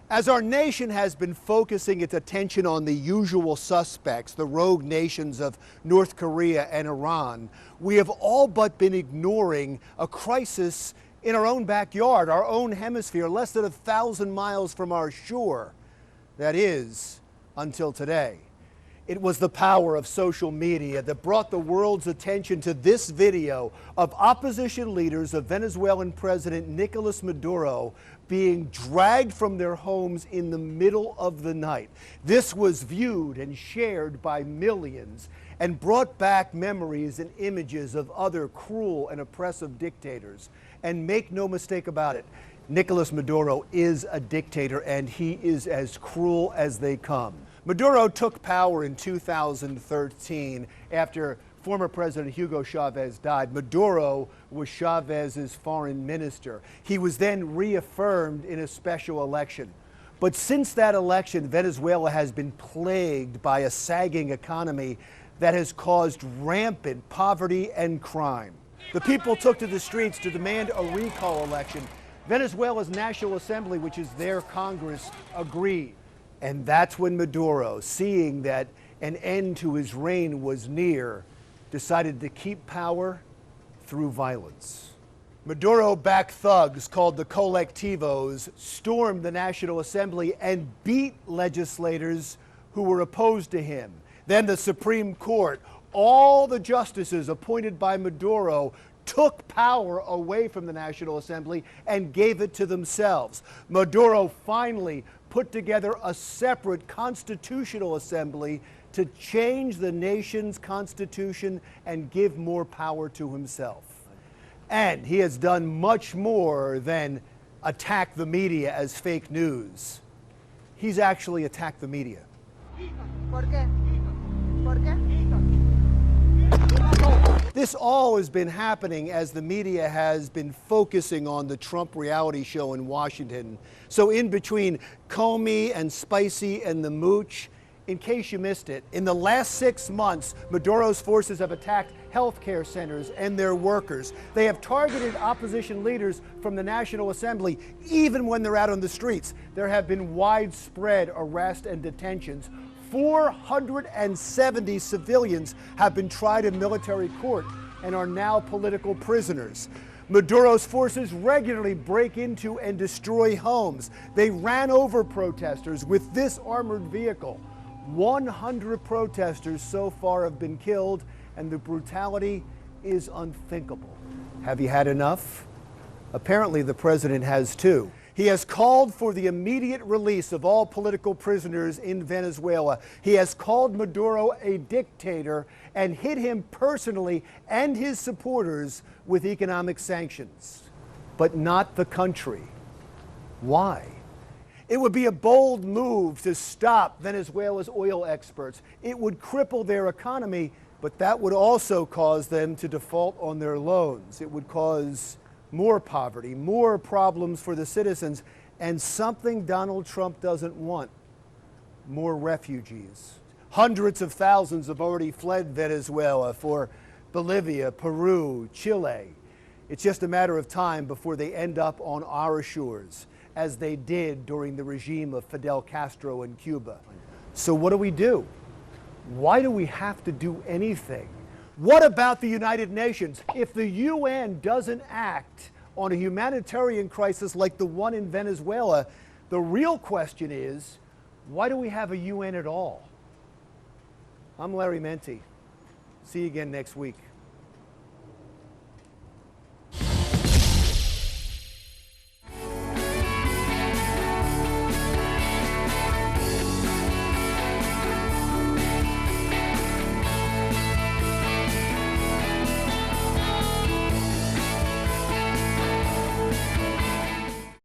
As our nation has been focusing its attention on the usual suspects, the rogue nations of North Korea and Iran, we have all but been ignoring a crisis in our own backyard, our own hemisphere, less than 1,000 miles from our shore. That is, until today. It was the power of social media that brought the world's attention to this video of opposition leaders of Venezuelan President Nicolás Maduro being dragged from their homes in the middle of the night. This was viewed and shared by millions and brought back memories and images of other cruel and oppressive dictators. And make no mistake about it, Nicolás Maduro is a dictator, and he is as cruel as they come. Maduro took power in 2013 after former President Hugo Chavez died. Maduro was Chavez's foreign minister. He was then reaffirmed in a special election. But since that election, Venezuela has been plagued by a sagging economy that has caused rampant poverty and crime. The people took to the streets to demand a recall election. Venezuela's National Assembly, which is their Congress, agreed. And that's when Maduro, seeing that an end to his reign was near, decided to keep power through violence. Maduro-backed thugs called the Colectivos stormed the National Assembly and beat legislators who were opposed to him. Then the Supreme Court, all the justices appointed by Maduro, took power away from the National Assembly and gave it to themselves. Maduro finally put together a separate constitutional assembly to change the nation's constitution and give more power to himself. And he has done much more than attack the media as fake news. He's actually attacked the media. ¿Por qué? ¿Por qué? This all has been happening as the media has been focusing on the Trump reality show in Washington. So in between Comey and Spicy and the Mooch, in case you missed it, in the last 6 months, Maduro's forces have attacked healthcare centers and their workers. They have targeted opposition leaders from the National Assembly, even when they're out on the streets. There have been widespread arrests and detentions. 470 civilians have been tried in military court and are now political prisoners. Maduro's forces regularly break into and destroy homes. They ran over protesters with this armored vehicle. 100 protesters so far have been killed, and the brutality is unthinkable. Have you had enough? Apparently the president has too. He has called for the immediate release of all political prisoners in Venezuela. He has called Maduro a dictator and hit him personally and his supporters with economic sanctions. But not the country. Why? It would be a bold move to stop Venezuela's oil exports. It would cripple their economy, but that would also cause them to default on their loans. It would cause more poverty, more problems for the citizens, and something Donald Trump doesn't want: more refugees. Hundreds of thousands have already fled Venezuela for Bolivia, Peru, Chile. It's just a matter of time before they end up on our shores, as they did during the regime of Fidel Castro in Cuba. So what do we do? Why do we have to do anything? What about the United Nations? If the UN doesn't act on a humanitarian crisis like the one in Venezuela, the real question is, why do we have a UN at all? I'm Larry Menti. See you again next week.